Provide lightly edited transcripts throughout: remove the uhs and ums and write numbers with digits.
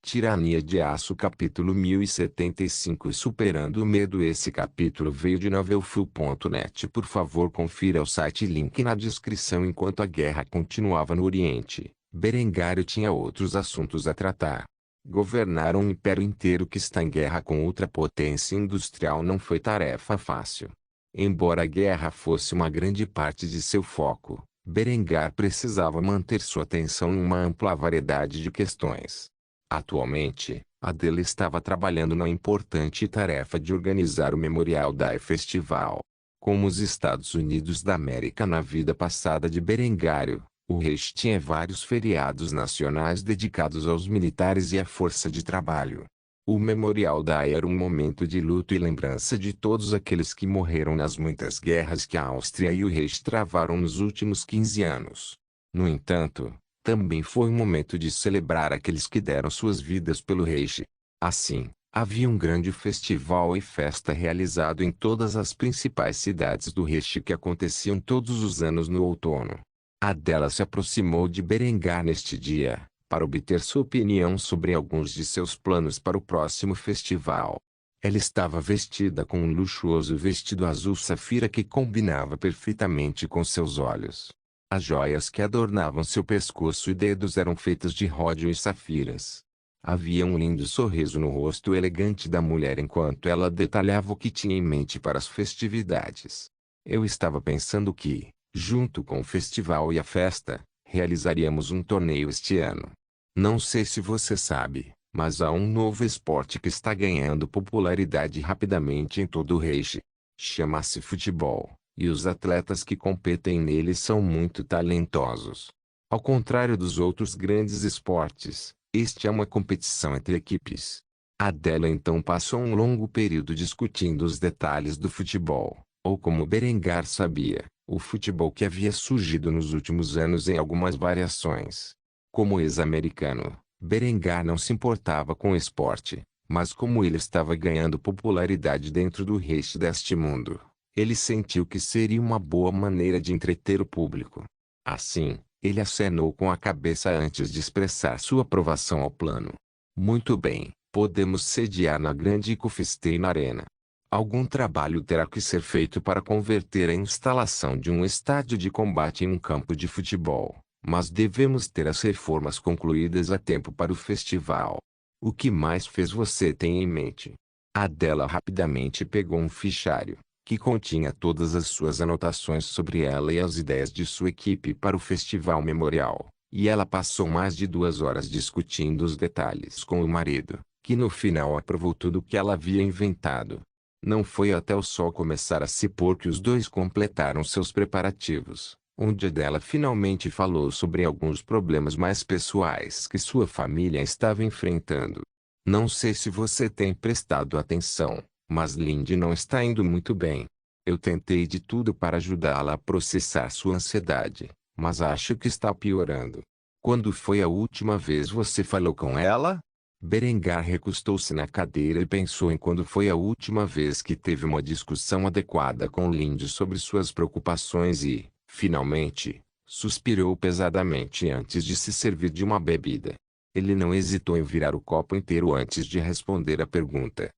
Tirania de Aço capítulo 1075 Superando o Medo. Esse capítulo veio de novelfull.net. Por favor, confira o site, link na descrição. Enquanto a guerra continuava no Oriente, Berengário tinha outros assuntos a tratar. Governar um império inteiro que está em guerra com outra potência industrial não foi tarefa fácil. Embora a guerra fosse uma grande parte de seu foco, Berengar precisava manter sua atenção em uma ampla variedade de questões. Atualmente, Adela estava trabalhando na importante tarefa de organizar o Memorial Day Festival. Como os Estados Unidos da América na vida passada de Berengário, o Reich tinha vários feriados nacionais dedicados aos militares e à força de trabalho. O Memorial Day era um momento de luto e lembrança de todos aqueles que morreram nas muitas guerras que a Áustria e o Reich travaram nos últimos 15 anos. No entanto, também foi um momento de celebrar aqueles que deram suas vidas pelo Reich. Assim, havia um grande festival e festa realizado em todas as principais cidades do Reich que aconteciam todos os anos no outono. Adela se aproximou de Berengar neste dia, para obter sua opinião sobre alguns de seus planos para o próximo festival. Ela estava vestida com um luxuoso vestido azul safira que combinava perfeitamente com seus olhos. As joias que adornavam seu pescoço e dedos eram feitas de ródio e safiras. Havia um lindo sorriso no rosto elegante da mulher enquanto ela detalhava o que tinha em mente para as festividades. Eu estava pensando que, junto com o festival e a festa, realizaríamos um torneio este ano. Não sei se você sabe, mas há um novo esporte que está ganhando popularidade rapidamente em todo o Reich. Chama-se futebol. E os atletas que competem nele são muito talentosos. Ao contrário dos outros grandes esportes, este é uma competição entre equipes. Adela então passou um longo período discutindo os detalhes do futebol, ou como Berengar sabia, o futebol que havia surgido nos últimos anos em algumas variações. Como ex-americano, Berengar não se importava com o esporte, mas como ele estava ganhando popularidade dentro do Reich deste mundo, ele sentiu que seria uma boa maneira de entreter o público. Assim, ele acenou com a cabeça antes de expressar sua aprovação ao plano. Muito bem, podemos sediar na grande Kufstein Arena. Algum trabalho terá que ser feito para converter a instalação de um estádio de combate em um campo de futebol, mas devemos ter as reformas concluídas a tempo para o festival. O que mais fez você ter em mente? Adela rapidamente pegou um fichário que continha todas as suas anotações sobre ela e as ideias de sua equipe para o festival memorial, e ela passou mais de 2 horas discutindo os detalhes com o marido, que no final aprovou tudo o que ela havia inventado. Não foi até o sol começar a se pôr que os dois completaram seus preparativos, onde Adela finalmente falou sobre alguns problemas mais pessoais que sua família estava enfrentando. Não sei se você tem prestado atenção, mas Lindy não está indo muito bem. Eu tentei de tudo para ajudá-la a processar sua ansiedade, mas acho que está piorando. Quando foi a última vez você falou com ela? Berengar recostou-se na cadeira e pensou em quando foi a última vez que teve uma discussão adequada com Lindy sobre suas preocupações e, finalmente, suspirou pesadamente antes de se servir de uma bebida. Ele não hesitou em virar o copo inteiro antes de responder a pergunta.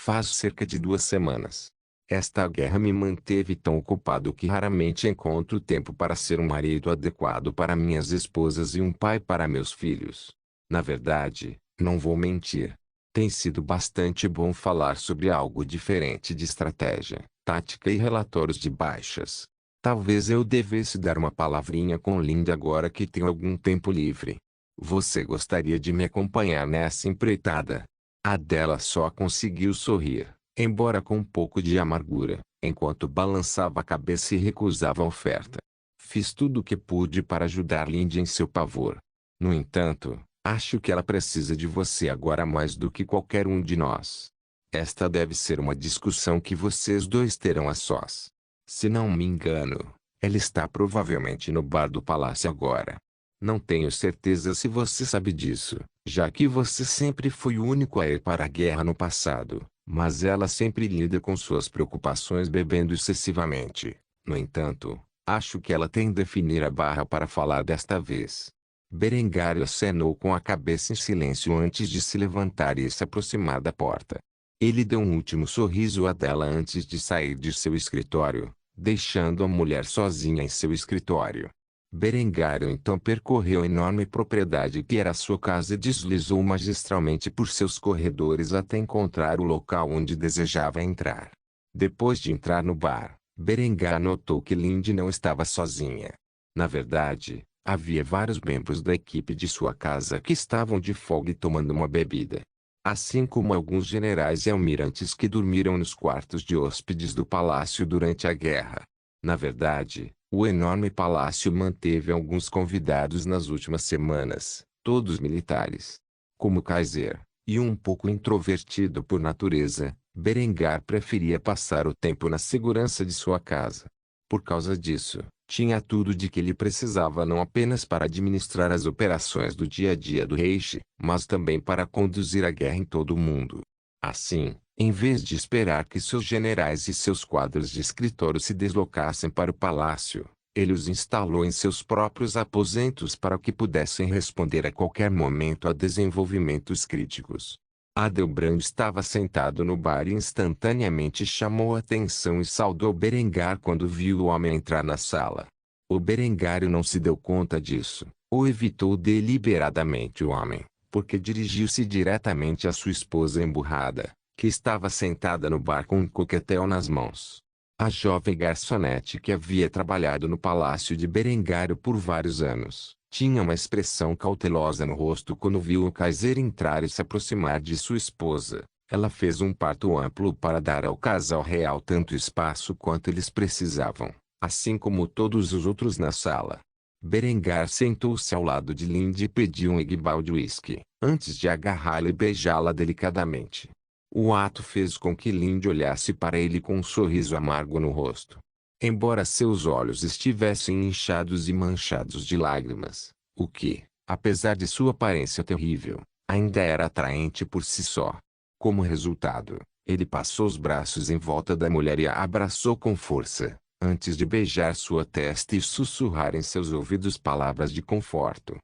Faz cerca de 2 semanas. Esta guerra me manteve tão ocupado que raramente encontro tempo para ser um marido adequado para minhas esposas e um pai para meus filhos. Na verdade, não vou mentir. Tem sido bastante bom falar sobre algo diferente de estratégia, tática e relatórios de baixas. Talvez eu devesse dar uma palavrinha com Linda agora que tenho algum tempo livre. Você gostaria de me acompanhar nessa empreitada? Adela só conseguiu sorrir, embora com um pouco de amargura, enquanto balançava a cabeça e recusava a oferta. Fiz tudo o que pude para ajudar Lindy em seu pavor. No entanto, acho que ela precisa de você agora mais do que qualquer um de nós. Esta deve ser uma discussão que vocês dois terão a sós. Se não me engano, ela está provavelmente no bar do palácio agora. Não tenho certeza se você sabe disso, já que você sempre foi o único a ir para a guerra no passado, mas ela sempre lida com suas preocupações bebendo excessivamente. No entanto, acho que ela tem de definir a barra para falar desta vez. Berengário acenou com a cabeça em silêncio antes de se levantar e se aproximar da porta. Ele deu um último sorriso a dela antes de sair de seu escritório, deixando a mulher sozinha em seu escritório. Berengário então percorreu a enorme propriedade que era sua casa e deslizou magistralmente por seus corredores até encontrar o local onde desejava entrar. Depois de entrar no bar, Berengar notou que Lindy não estava sozinha. Na verdade, havia vários membros da equipe de sua casa que estavam de folga e tomando uma bebida. Assim como alguns generais e almirantes que dormiram nos quartos de hóspedes do palácio durante a guerra. Na verdade, o enorme palácio manteve alguns convidados nas últimas semanas, todos militares. Como Kaiser, e um pouco introvertido por natureza, Berengar preferia passar o tempo na segurança de sua casa. Por causa disso, tinha tudo de que ele precisava não apenas para administrar as operações do dia a dia do Reich, mas também para conduzir a guerra em todo o mundo. Assim, em vez de esperar que seus generais e seus quadros de escritório se deslocassem para o palácio, ele os instalou em seus próprios aposentos para que pudessem responder a qualquer momento a desenvolvimentos críticos. Adelbrand estava sentado no bar e instantaneamente chamou a atenção e saudou Berengar quando viu o homem entrar na sala. O Berengário não se deu conta disso, ou evitou deliberadamente o homem, porque dirigiu-se diretamente à sua esposa emburrada, que estava sentada no bar com um coquetel nas mãos. A jovem garçonete que havia trabalhado no palácio de Berengário por vários anos, tinha uma expressão cautelosa no rosto quando viu o Kaiser entrar e se aproximar de sua esposa. Ela fez um parto amplo para dar ao casal real tanto espaço quanto eles precisavam, assim como todos os outros na sala. Berengar sentou-se ao lado de Lindy e pediu um igbal de uísque, antes de agarrá-la e beijá-la delicadamente. O ato fez com que Lindy olhasse para ele com um sorriso amargo no rosto. Embora seus olhos estivessem inchados e manchados de lágrimas, o que, apesar de sua aparência terrível, ainda era atraente por si só. Como resultado, ele passou os braços em volta da mulher e a abraçou com força, antes de beijar sua testa e sussurrar em seus ouvidos palavras de conforto.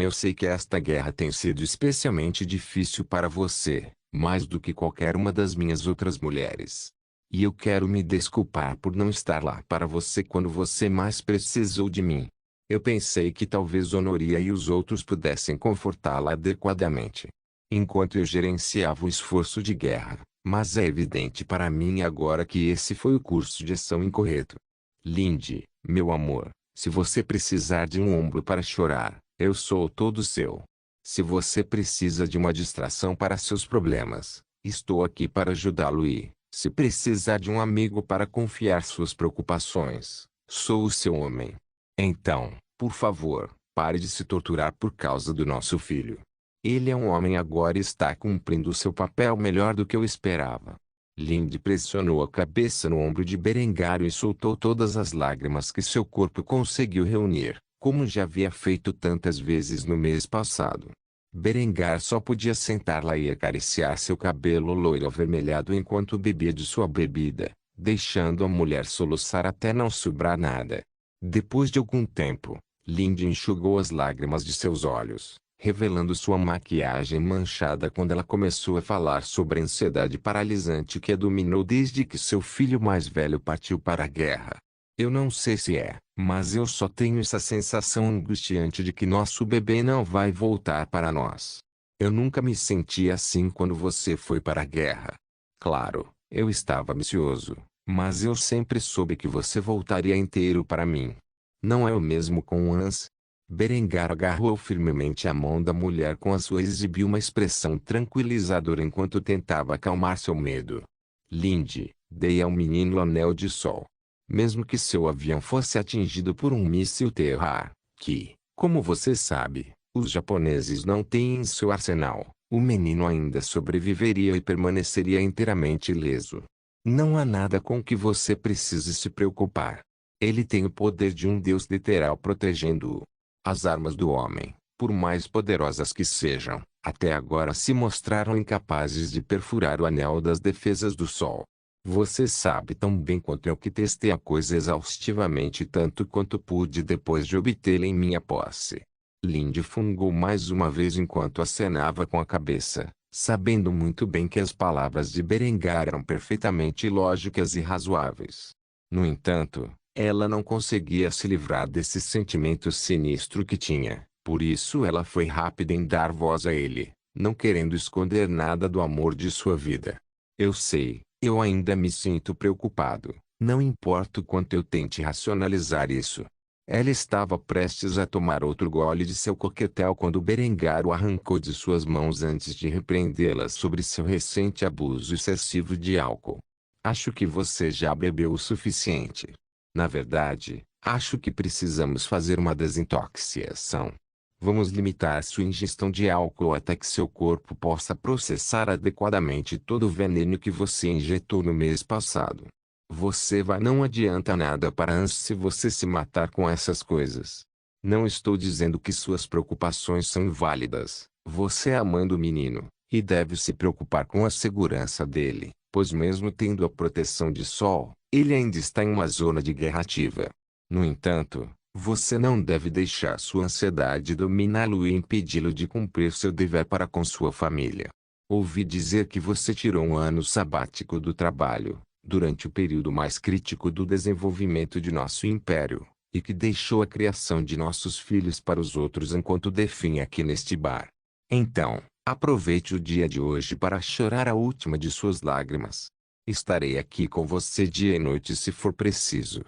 Eu sei que esta guerra tem sido especialmente difícil para você, mais do que qualquer uma das minhas outras mulheres. E eu quero me desculpar por não estar lá para você quando você mais precisou de mim. Eu pensei que talvez Honoria e os outros pudessem confortá-la adequadamente, enquanto eu gerenciava o esforço de guerra, mas é evidente para mim agora que esse foi o curso de ação incorreto. Lindy, meu amor, se você precisar de um ombro para chorar, eu sou todo seu. Se você precisa de uma distração para seus problemas, estou aqui para ajudá-lo e, se precisar de um amigo para confiar suas preocupações, sou o seu homem. Então, por favor, pare de se torturar por causa do nosso filho. Ele é um homem agora e está cumprindo o seu papel melhor do que eu esperava. Lindy pressionou a cabeça no ombro de Berengário e soltou todas as lágrimas que seu corpo conseguiu reunir, como já havia feito tantas vezes no mês passado. Berengar só podia sentar lá e acariciar seu cabelo loiro avermelhado enquanto bebia de sua bebida, deixando a mulher soluçar até não sobrar nada. Depois de algum tempo, Lindy enxugou as lágrimas de seus olhos, revelando sua maquiagem manchada quando ela começou a falar sobre a ansiedade paralisante que a dominou desde que seu filho mais velho partiu para a guerra. Eu não sei se é, mas eu só tenho essa sensação angustiante de que nosso bebê não vai voltar para nós. Eu nunca me senti assim quando você foi para a guerra. Claro, eu estava ansioso, mas eu sempre soube que você voltaria inteiro para mim. Não é o mesmo com Hans? Berengar agarrou firmemente a mão da mulher com a sua e exibiu uma expressão tranquilizadora enquanto tentava acalmar seu medo. Lindy, dei ao menino o anel de sol. Mesmo que seu avião fosse atingido por um míssil Terra, que, como você sabe, os japoneses não têm em seu arsenal, o menino ainda sobreviveria e permaneceria inteiramente ileso. Não há nada com que você precise se preocupar. Ele tem o poder de um deus literal protegendo-o. As armas do homem, por mais poderosas que sejam, até agora se mostraram incapazes de perfurar o anel das defesas do sol. Você sabe tão bem quanto eu que testei a coisa exaustivamente tanto quanto pude depois de obtê-la em minha posse. Lindy fungou mais uma vez enquanto acenava com a cabeça, sabendo muito bem que as palavras de Berengar eram perfeitamente lógicas e razoáveis. No entanto, ela não conseguia se livrar desse sentimento sinistro que tinha, por isso ela foi rápida em dar voz a ele, não querendo esconder nada do amor de sua vida. Eu sei, eu ainda me sinto preocupado, não importa o quanto eu tente racionalizar isso. Ela estava prestes a tomar outro gole de seu coquetel quando Berengar o arrancou de suas mãos antes de repreendê-la sobre seu recente abuso excessivo de álcool. Acho que você já bebeu o suficiente. Na verdade, acho que precisamos fazer uma desintoxicação. Vamos limitar sua ingestão de álcool até que seu corpo possa processar adequadamente todo o veneno que você injetou no mês passado. Você vai não adianta nada para antes se você se matar com essas coisas. Não estou dizendo que suas preocupações são inválidas. Você é a mãe do menino, e deve se preocupar com a segurança dele, pois mesmo tendo a proteção de sol, ele ainda está em uma zona de guerra ativa. No entanto, você não deve deixar sua ansiedade dominá-lo e impedi-lo de cumprir seu dever para com sua família. Ouvi dizer que você tirou um ano sabático do trabalho, durante o período mais crítico do desenvolvimento de nosso império, e que deixou a criação de nossos filhos para os outros enquanto definha aqui neste bar. Então, aproveite o dia de hoje para chorar a última de suas lágrimas. Estarei aqui com você dia e noite se for preciso.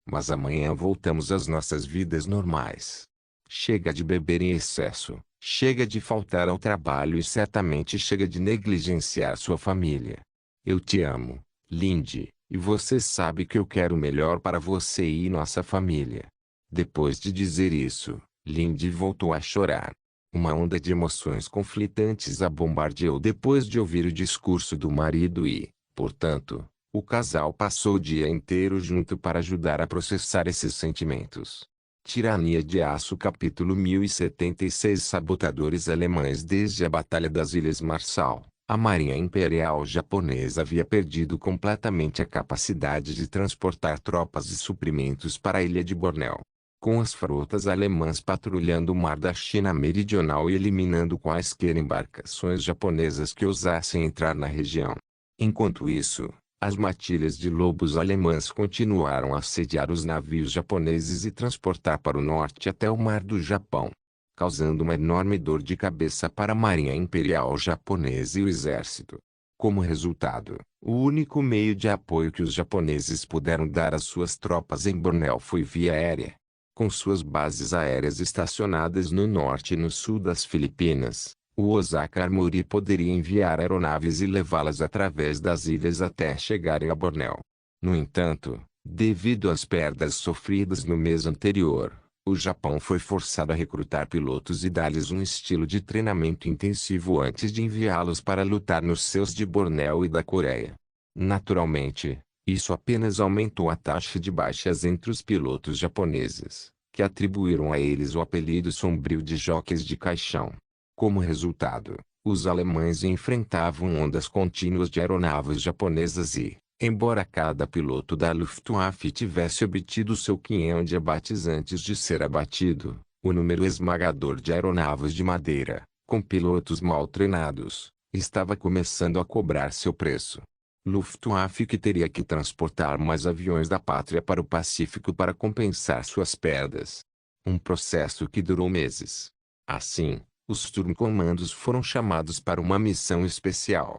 Mas amanhã voltamos às nossas vidas normais. Chega de beber em excesso, chega de faltar ao trabalho e certamente chega de negligenciar sua família. Eu te amo, Lindy, e você sabe que eu quero o melhor para você e nossa família. Depois de dizer isso, Lindy voltou a chorar. Uma onda de emoções conflitantes a bombardeou depois de ouvir o discurso do marido e, portanto, o casal passou o dia inteiro junto para ajudar a processar esses sentimentos. Tirania de Aço Capítulo 1076 Sabotadores alemães. Desde a Batalha das Ilhas Marshall, a Marinha Imperial Japonesa havia perdido completamente a capacidade de transportar tropas e suprimentos para a ilha de Bornéu. Com as frotas alemãs patrulhando o mar da China Meridional e eliminando quaisquer embarcações japonesas que ousassem entrar na região. Enquanto isso, as matilhas de lobos alemãs continuaram a assediar os navios japoneses e transportar para o norte até o mar do Japão, causando uma enorme dor de cabeça para a Marinha Imperial Japonesa e o Exército. Como resultado, o único meio de apoio que os japoneses puderam dar às suas tropas em Bornéu foi via aérea. Com suas bases aéreas estacionadas no norte e no sul das Filipinas, o Osaka Armory poderia enviar aeronaves e levá-las através das ilhas até chegarem a Bornéu. No entanto, devido às perdas sofridas no mês anterior, o Japão foi forçado a recrutar pilotos e dar-lhes um estilo de treinamento intensivo antes de enviá-los para lutar nos céus de Bornéu e da Coreia. Naturalmente, isso apenas aumentou a taxa de baixas entre os pilotos japoneses, que atribuíram a eles o apelido sombrio de jockeys de caixão. Como resultado, os alemães enfrentavam ondas contínuas de aeronaves japonesas e, embora cada piloto da Luftwaffe tivesse obtido seu quinhão de abates antes de ser abatido, o número esmagador de aeronaves de madeira, com pilotos mal treinados, estava começando a cobrar seu preço. Luftwaffe que teria que transportar mais aviões da pátria para o Pacífico para compensar suas perdas. Um processo que durou meses. Assim, os Sturmkommandos foram chamados para uma missão especial.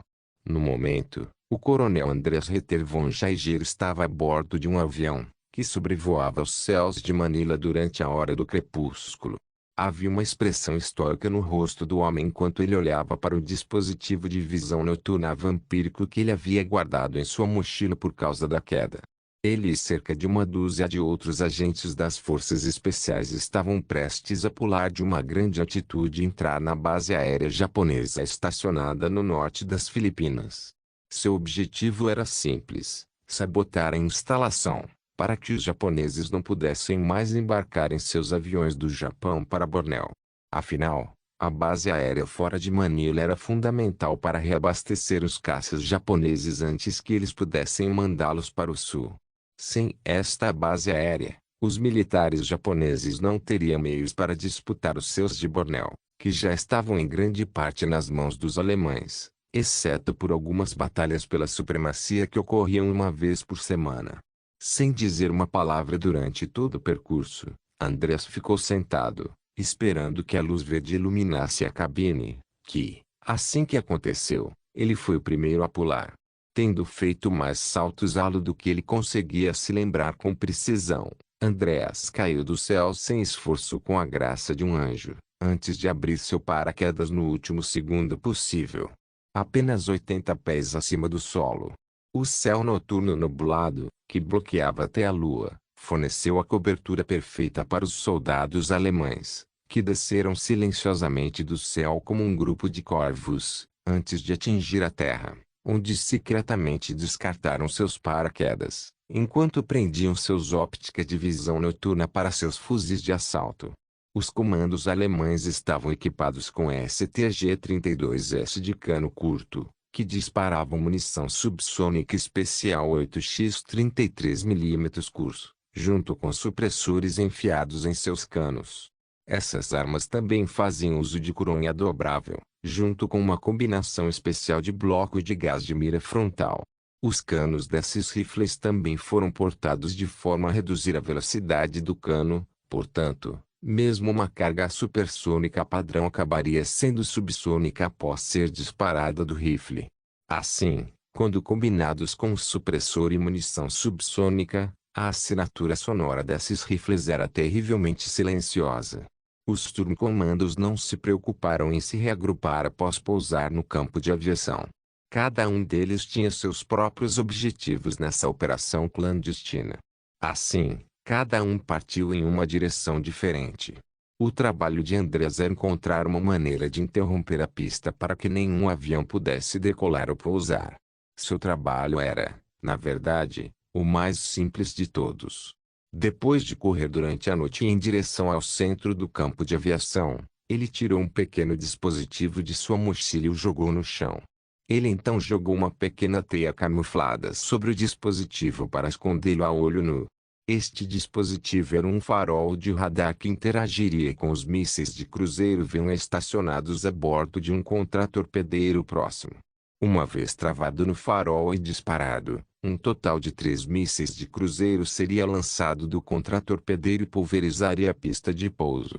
No momento, o coronel Andreas Ritter von Scheiger estava a bordo de um avião, que sobrevoava os céus de Manila durante a hora do crepúsculo. Havia uma expressão estoica no rosto do homem enquanto ele olhava para o dispositivo de visão noturna vampírico que ele havia guardado em sua mochila por causa da queda. Ele e cerca de uma dúzia de outros agentes das forças especiais estavam prestes a pular de uma grande altitude e entrar na base aérea japonesa estacionada no norte das Filipinas. Seu objetivo era simples: sabotar a instalação, para que os japoneses não pudessem mais embarcar em seus aviões do Japão para Bornéu. Afinal, A base aérea fora de Manila era fundamental para reabastecer os caças japoneses antes que eles pudessem mandá-los para o sul. Sem esta base aérea, os militares japoneses não teriam meios para disputar os seus de Bornéu, que já estavam em grande parte nas mãos dos alemães, exceto por algumas batalhas pela supremacia que ocorriam uma vez por semana. Sem dizer uma palavra durante todo o percurso, Andreas ficou sentado, esperando que a luz verde iluminasse a cabine, que, assim que aconteceu, ele foi o primeiro a pular. Tendo feito mais saltos alto do que ele conseguia se lembrar com precisão, Andreas caiu do céu sem esforço com a graça de um anjo, antes de abrir seu paraquedas no último segundo possível. Apenas 80 pés acima do solo. O céu noturno nublado, que bloqueava até a lua, forneceu a cobertura perfeita para os soldados alemães, que desceram silenciosamente do céu como um grupo de corvos, antes de atingir a terra, onde secretamente descartaram seus paraquedas, enquanto prendiam seus ópticas de visão noturna para seus fuzis de assalto. Os comandos alemães estavam equipados com STG-32S de cano curto, que disparavam munição subsônica especial 8x33mm curso, junto com supressores enfiados em seus canos. Essas armas também faziam uso de coronha dobrável, junto com uma combinação especial de bloco de gás de mira frontal. Os canos desses rifles também foram portados de forma a reduzir a velocidade do cano, portanto, mesmo uma carga supersônica padrão acabaria sendo subsônica após ser disparada do rifle. Assim, quando combinados com supressor e munição subsônica, a assinatura sonora desses rifles era terrivelmente silenciosa. Os Sturmkommandos não se preocuparam em se reagrupar após pousar no campo de aviação. Cada um deles tinha seus próprios objetivos nessa operação clandestina. Assim, cada um partiu em uma direção diferente. O trabalho de Andreas era encontrar uma maneira de interromper a pista para que nenhum avião pudesse decolar ou pousar. Seu trabalho era, na verdade, o mais simples de todos. Depois de correr durante a noite em direção ao centro do campo de aviação, ele tirou um pequeno dispositivo de sua mochila e o jogou no chão. Ele então jogou uma pequena teia camuflada sobre o dispositivo para escondê-lo a olho nu. Este dispositivo era um farol de radar que interagiria com os mísseis de cruzeiro-avião estacionados a bordo de um contratorpedeiro próximo. Uma vez travado no farol e disparado, um total de 3 mísseis de cruzeiro seria lançado do contratorpedeiro e pulverizaria a pista de pouso.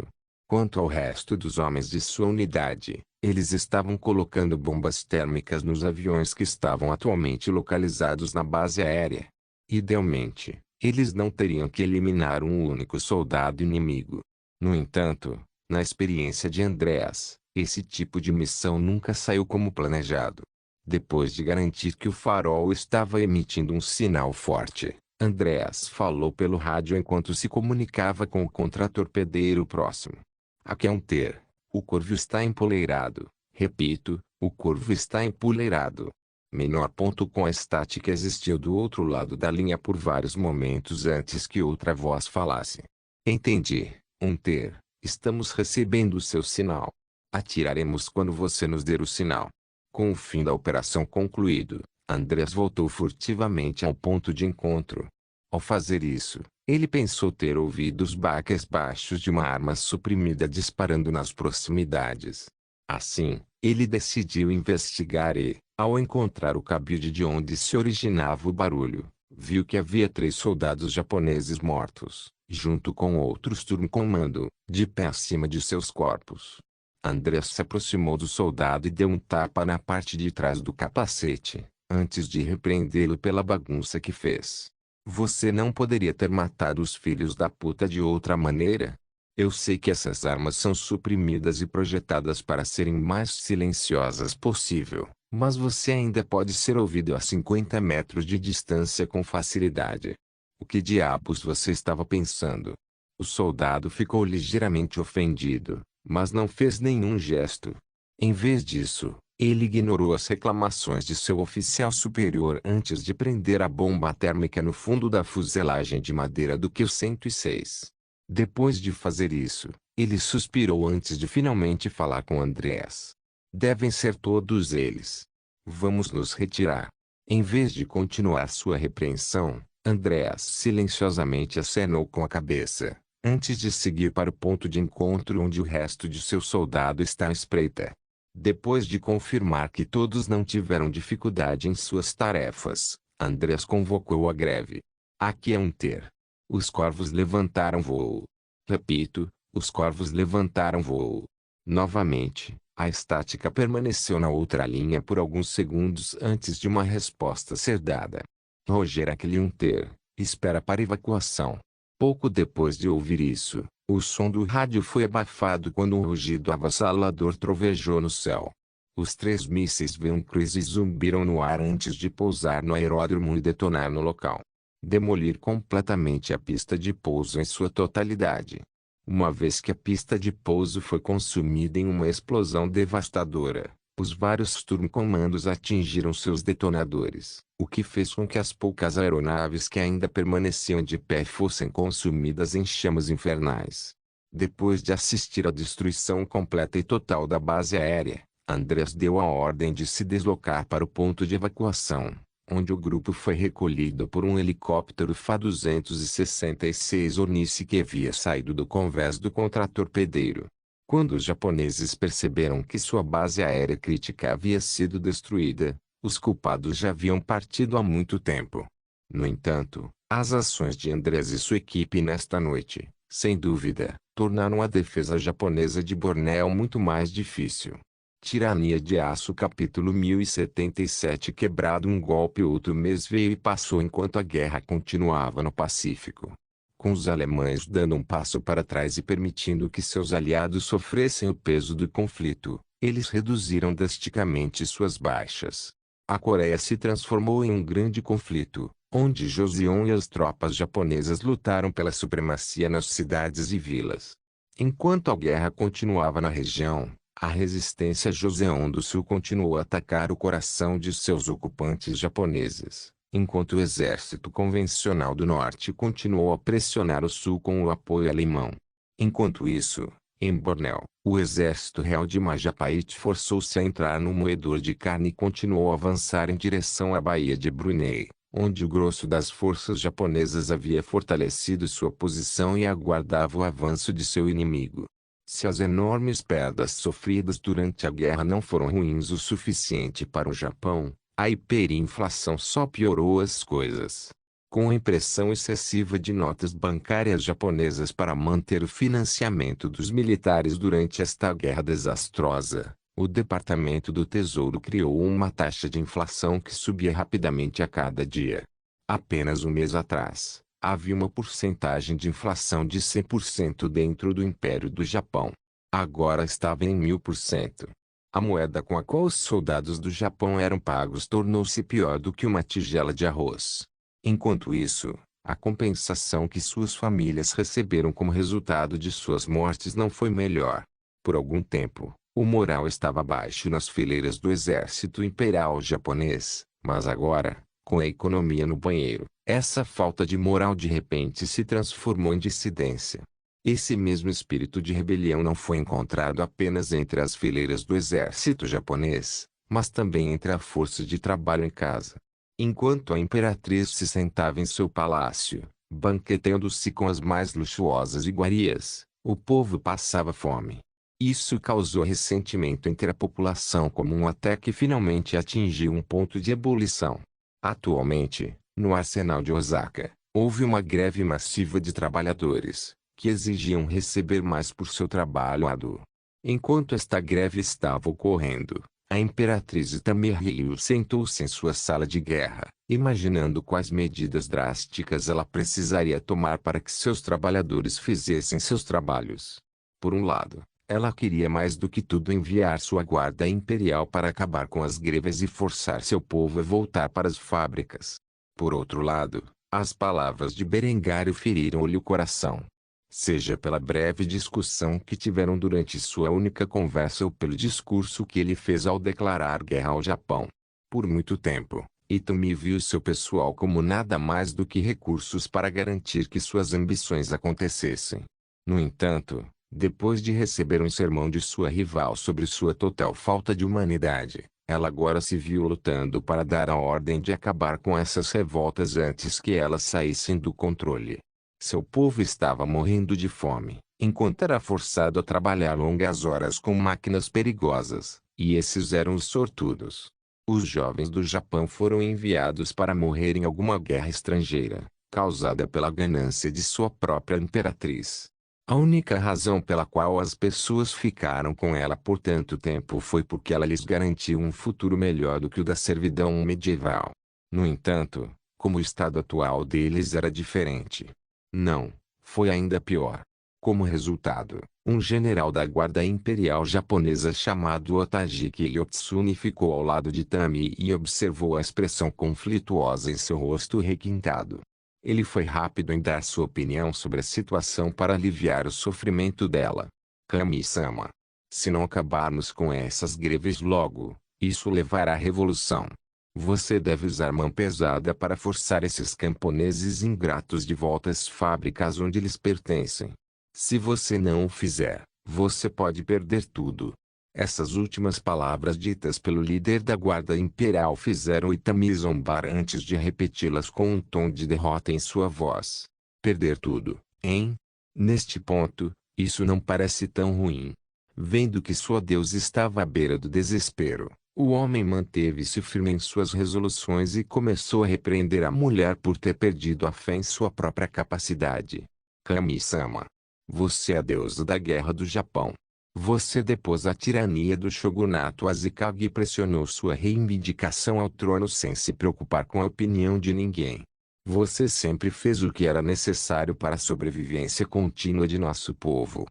Quanto ao resto dos homens de sua unidade, eles estavam colocando bombas térmicas nos aviões que estavam atualmente localizados na base aérea. Idealmente, eles não teriam que eliminar um único soldado inimigo. No entanto, na experiência de Andreas, esse tipo de missão nunca saiu como planejado. Depois de garantir que o farol estava emitindo um sinal forte, Andreas falou pelo rádio enquanto se comunicava com o contratorpedeiro próximo. Aqui é um ter. O corvo está empoleirado. Repito, o corvo está empoleirado. Menor ponto com a estática existiu do outro lado da linha por vários momentos antes que outra voz falasse. Entendi, um ter. Estamos recebendo o seu sinal. Atiraremos quando você nos der o sinal. Com o fim da operação concluído, Andreas voltou furtivamente ao ponto de encontro. Ao fazer isso, ele pensou ter ouvido os baques baixos de uma arma suprimida disparando nas proximidades. Assim, ele decidiu investigar e, ao encontrar o cabide de onde se originava o barulho, viu que havia 3 soldados japoneses mortos, junto com outros Sturmkommando, de pé acima de seus corpos. Andreas se aproximou do soldado e deu um tapa na parte de trás do capacete, antes de repreendê-lo pela bagunça que fez. Você não poderia ter matado os filhos da puta de outra maneira? Eu sei que essas armas são suprimidas e projetadas para serem mais silenciosas possível, mas você ainda pode ser ouvido a 50 metros de distância com facilidade. O que diabos você estava pensando? O soldado ficou ligeiramente ofendido, mas não fez nenhum gesto. Em vez disso, ele ignorou as reclamações de seu oficial superior antes de prender a bomba térmica no fundo da fuselagem de madeira do Q-106. Depois de fazer isso, Ele suspirou antes de finalmente falar com Andreas. Devem ser todos eles. Vamos nos retirar. Em vez de continuar sua repreensão, Andreas silenciosamente acenou com a cabeça, antes de seguir para o ponto de encontro onde o resto de seu soldado está à espreita. Depois de confirmar que todos não tiveram dificuldade em suas tarefas, Andreas convocou a greve. Aqui é um ter. Os corvos levantaram voo. Repito, os corvos levantaram voo. Novamente, a estática permaneceu na outra linha por alguns segundos antes de uma resposta ser dada. Roger aquele um ter, espera para evacuação. Pouco depois de ouvir isso, o som do rádio foi abafado quando um rugido avassalador trovejou no céu. Os 3 mísseis Venom Cruise zumbiram no ar antes de pousar no aeródromo e detonar no local. Demolir completamente a pista de pouso em sua totalidade. Uma vez que a pista de pouso foi consumida em uma explosão devastadora, os vários turbocomandos atingiram seus detonadores, o que fez com que as poucas aeronaves que ainda permaneciam de pé fossem consumidas em chamas infernais. Depois de assistir à destruição completa e total da base aérea, Andreas deu a ordem de se deslocar para o ponto de evacuação, onde o grupo foi recolhido por um helicóptero Fa-266 Ornice que havia saído do convés do contratorpedeiro. Quando os japoneses perceberam que sua base aérea crítica havia sido destruída, os culpados já haviam partido há muito tempo. No entanto, as ações de Andreas e sua equipe nesta noite, sem dúvida, tornaram a defesa japonesa de Bornéu muito mais difícil. Tirania de Aço capítulo 1077 Quebrado um golpe outro mês veio e passou enquanto a guerra continuava no Pacífico. Com os alemães dando um passo para trás e permitindo que seus aliados sofressem o peso do conflito, eles reduziram drasticamente suas baixas. A Coreia se transformou em um grande conflito, onde Joseon e as tropas japonesas lutaram pela supremacia nas cidades e vilas. Enquanto a guerra continuava na região, a resistência Joseon do Sul continuou a atacar o coração de seus ocupantes japoneses, enquanto o exército convencional do Norte continuou a pressionar o Sul com o apoio alemão. Enquanto isso, em Bornéu, o exército real de Majapahit forçou-se a entrar no moedor de carne e continuou a avançar em direção à Baía de Brunei, onde o grosso das forças japonesas havia fortalecido sua posição e aguardava o avanço de seu inimigo. Se as enormes perdas sofridas durante a guerra não foram ruins o suficiente para o Japão, a hiperinflação só piorou as coisas. Com a impressão excessiva de notas bancárias japonesas para manter o financiamento dos militares durante esta guerra desastrosa, o Departamento do Tesouro criou uma taxa de inflação que subia rapidamente a cada dia. Apenas um mês atrás, havia uma porcentagem de inflação de 100% dentro do Império do Japão. Agora estava em 1000%. A moeda com a qual os soldados do Japão eram pagos tornou-se pior do que uma tigela de arroz. Enquanto isso, a compensação que suas famílias receberam como resultado de suas mortes não foi melhor. Por algum tempo, o moral estava baixo nas fileiras do exército imperial japonês, mas agora, com a economia no banheiro, essa falta de moral de repente se transformou em dissidência. Esse mesmo espírito de rebelião não foi encontrado apenas entre as fileiras do exército japonês, mas também entre a força de trabalho em casa. Enquanto a imperatriz se sentava em seu palácio, banqueteando-se com as mais luxuosas iguarias, o povo passava fome. Isso causou ressentimento entre a população comum até que finalmente atingiu um ponto de ebulição. Atualmente, no arsenal de Osaka, houve uma greve massiva de trabalhadores, que exigiam receber mais por seu trabalho árduo. Enquanto esta greve estava ocorrendo, a imperatriz Tamehiro sentou-se em sua sala de guerra, imaginando quais medidas drásticas ela precisaria tomar para que seus trabalhadores fizessem seus trabalhos. Por um lado, ela queria mais do que tudo enviar sua guarda imperial para acabar com as greves e forçar seu povo a voltar para as fábricas. Por outro lado, as palavras de Berengário feriram-lhe o coração. Seja pela breve discussão que tiveram durante sua única conversa ou pelo discurso que ele fez ao declarar guerra ao Japão. Por muito tempo, Itomi viu seu pessoal como nada mais do que recursos para garantir que suas ambições acontecessem. No entanto, Depois de receber um sermão de sua rival sobre sua total falta de humanidade, ela agora se viu lutando para dar a ordem de acabar com essas revoltas antes que elas saíssem do controle. Seu povo estava morrendo de fome, enquanto era forçado a trabalhar longas horas com máquinas perigosas, e esses eram os sortudos. Os jovens do Japão foram enviados para morrer em alguma guerra estrangeira, causada pela ganância de sua própria imperatriz. A única razão pela qual as pessoas ficaram com ela por tanto tempo foi porque ela lhes garantiu um futuro melhor do que o da servidão medieval. No entanto, como o estado atual deles era diferente. Não, foi ainda pior. Como resultado, um general da guarda imperial japonesa chamado Otajiki Yotsune ficou ao lado de Tami e observou a expressão conflituosa em seu rosto requintado. Ele foi rápido em dar sua opinião sobre a situação para aliviar o sofrimento dela. Kami-sama, se não acabarmos com essas greves logo, isso levará à revolução. Você deve usar mão pesada para forçar esses camponeses ingratos de volta às fábricas onde eles pertencem. Se você não o fizer, você pode perder tudo. Essas últimas palavras ditas pelo líder da guarda imperial fizeram Itami zombar antes de repeti-las com um tom de derrota em sua voz. Perder tudo, hein? Neste ponto, isso não parece tão ruim. Vendo que sua deusa estava à beira do desespero, o homem manteve-se firme em suas resoluções e começou a repreender a mulher por ter perdido a fé em sua própria capacidade. Kami-sama, você é a deusa da guerra do Japão. Você depôs a tirania do shogunato Azekage e pressionou sua reivindicação ao trono sem se preocupar com a opinião de ninguém. Você sempre fez o que era necessário para a sobrevivência contínua de nosso povo.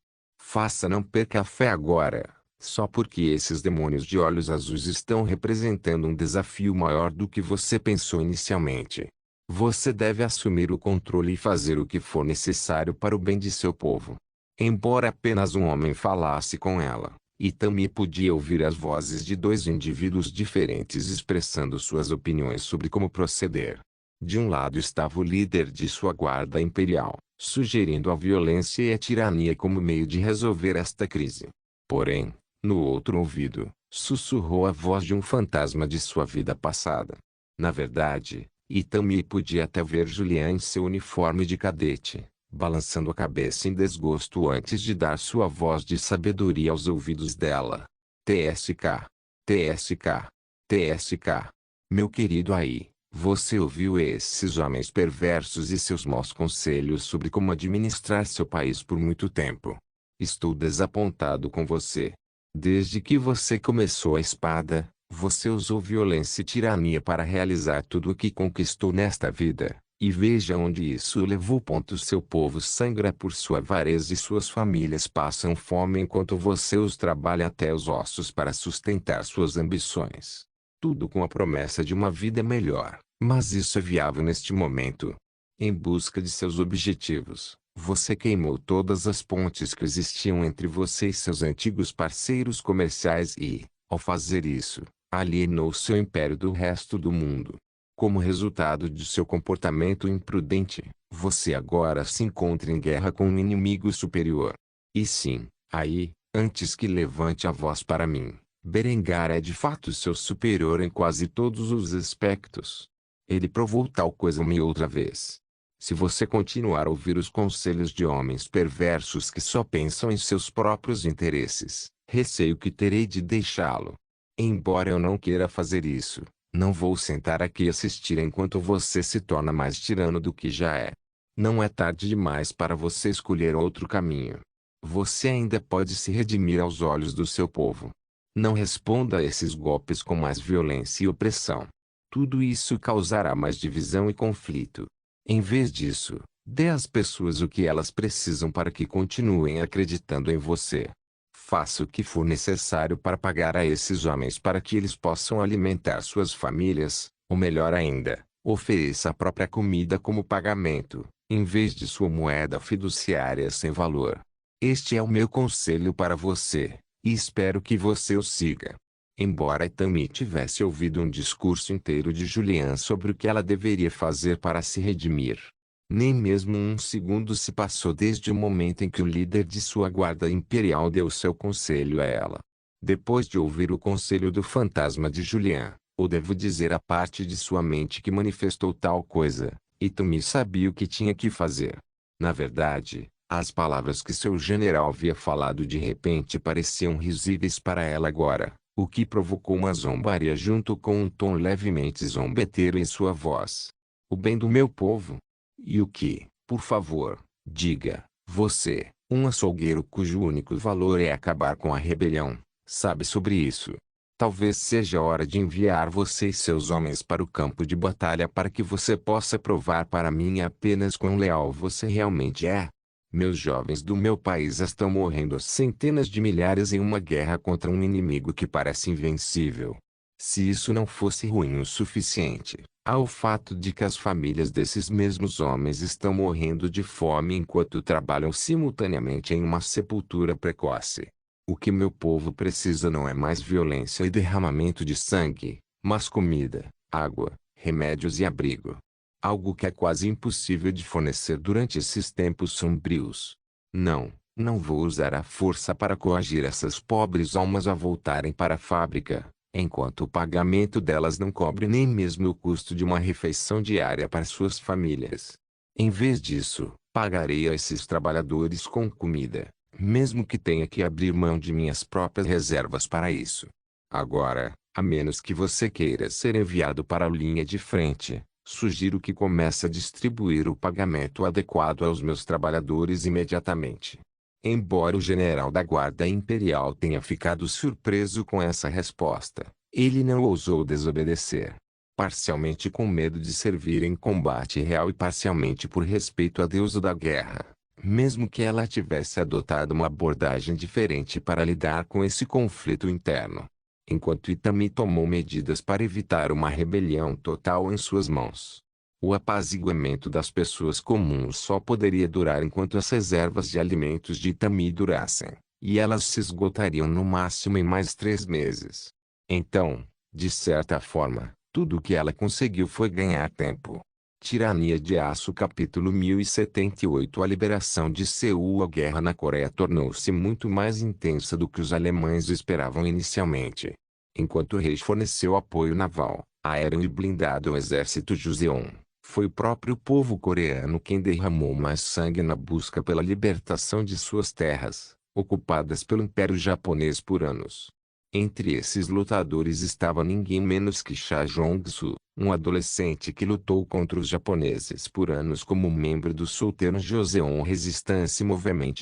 Não perca a fé agora, só porque esses demônios de olhos azuis estão representando um desafio maior do que você pensou inicialmente. Você deve assumir o controle e fazer o que for necessário para o bem de seu povo. Embora apenas um homem falasse com ela, Itami podia ouvir as vozes de dois indivíduos diferentes expressando suas opiniões sobre como proceder. De um lado estava o líder de sua guarda imperial, sugerindo a violência e a tirania como meio de resolver esta crise. Porém, no outro ouvido, sussurrou a voz de um fantasma de sua vida passada. Na verdade, Itami podia até ver Julian em seu uniforme de cadete, balançando a cabeça em desgosto antes de dar sua voz de sabedoria aos ouvidos dela. TSK. TSK. TSK. Meu querido Ai, você ouviu esses homens perversos e seus maus conselhos sobre como administrar seu país por muito tempo. Estou desapontado com você. Desde que você começou a espada, você usou violência e tirania para realizar tudo o que conquistou nesta vida, e veja onde isso o levou. Seu povo sangra por sua avareza e suas famílias passam fome enquanto você os trabalha até os ossos para sustentar suas ambições. Tudo com a promessa de uma vida melhor, mas isso é viável neste momento. Em busca de seus objetivos, você queimou todas as pontes que existiam entre você e seus antigos parceiros comerciais e, ao fazer isso, alienou seu império do resto do mundo. Como resultado de seu comportamento imprudente, você agora se encontra em guerra com um inimigo superior. E sim, aí, antes que levante a voz para mim, Berengar é de fato seu superior em quase todos os aspectos. Ele provou tal coisa uma e outra vez. Se você continuar a ouvir os conselhos de homens perversos que só pensam em seus próprios interesses, receio que terei de deixá-lo. Embora eu não queira fazer isso, não vou sentar aqui e assistir enquanto você se torna mais tirano do que já é. Não é tarde demais para você escolher outro caminho. Você ainda pode se redimir aos olhos do seu povo. Não responda a esses golpes com mais violência e opressão. Tudo isso causará mais divisão e conflito. Em vez disso, dê às pessoas o que elas precisam para que continuem acreditando em você. Faça o que for necessário para pagar a esses homens para que eles possam alimentar suas famílias, ou melhor ainda, ofereça a própria comida como pagamento, em vez de sua moeda fiduciária sem valor. Este é o meu conselho para você, e espero que você o siga. Embora Itami tivesse ouvido um discurso inteiro de Julian sobre o que ela deveria fazer para se redimir, Nem mesmo um segundo se passou desde o momento em que o líder de sua guarda imperial deu seu conselho a ela. Depois de ouvir o conselho do fantasma de Julian, ou devo dizer a parte de sua mente que manifestou tal coisa, Itami sabia o que tinha que fazer. Na verdade, as palavras que seu general havia falado de repente pareciam risíveis para ela agora, o que provocou uma zombaria junto com um tom levemente zombeteiro em sua voz. O bem do meu povo? E o que, por favor, diga, você, um açougueiro cujo único valor é acabar com a rebelião, sabe sobre isso? Talvez seja hora de enviar você e seus homens para o campo de batalha para que você possa provar para mim apenas quão leal você realmente é. Meus jovens do meu país estão morrendo centenas de milhares em uma guerra contra um inimigo que parece invencível. Se isso não fosse ruim o suficiente, há o fato de que as famílias desses mesmos homens estão morrendo de fome enquanto trabalham simultaneamente em uma sepultura precoce. O que meu povo precisa não é mais violência e derramamento de sangue, mas comida, água, remédios e abrigo. Algo que é quase impossível de fornecer durante esses tempos sombrios. Não vou usar a força para coagir essas pobres almas a voltarem para a fábrica, enquanto o pagamento delas não cobre nem mesmo o custo de uma refeição diária para suas famílias. Em vez disso, pagarei a esses trabalhadores com comida, mesmo que tenha que abrir mão de minhas próprias reservas para isso. Agora, a menos que você queira ser enviado para a linha de frente, sugiro que comece a distribuir o pagamento adequado aos meus trabalhadores imediatamente. Embora o general da Guarda Imperial tenha ficado surpreso com essa resposta, ele não ousou desobedecer. Parcialmente com medo de servir em combate real e parcialmente por respeito à deusa da guerra. Mesmo que ela tivesse adotado uma abordagem diferente para lidar com esse conflito interno. Enquanto Itami tomou medidas para evitar uma rebelião total em suas mãos. O apaziguamento das pessoas comuns só poderia durar enquanto as reservas de alimentos de Itami durassem, e elas se esgotariam no máximo em mais 3 meses. Então, de certa forma, tudo o que ela conseguiu foi ganhar tempo. Tirania de Aço Capítulo 1078 A liberação de Seul. A guerra na Coreia tornou-se muito mais intensa do que os alemães esperavam inicialmente. Enquanto o rei forneceu apoio naval, aéreo e blindado ao exército Joseon, foi o próprio povo coreano quem derramou mais sangue na busca pela libertação de suas terras, ocupadas pelo Império Japonês por anos. Entre esses lutadores estava ninguém menos que Cha Jong-soo, um adolescente que lutou contra os japoneses por anos como membro do solteiro Joseon Resistance Movement.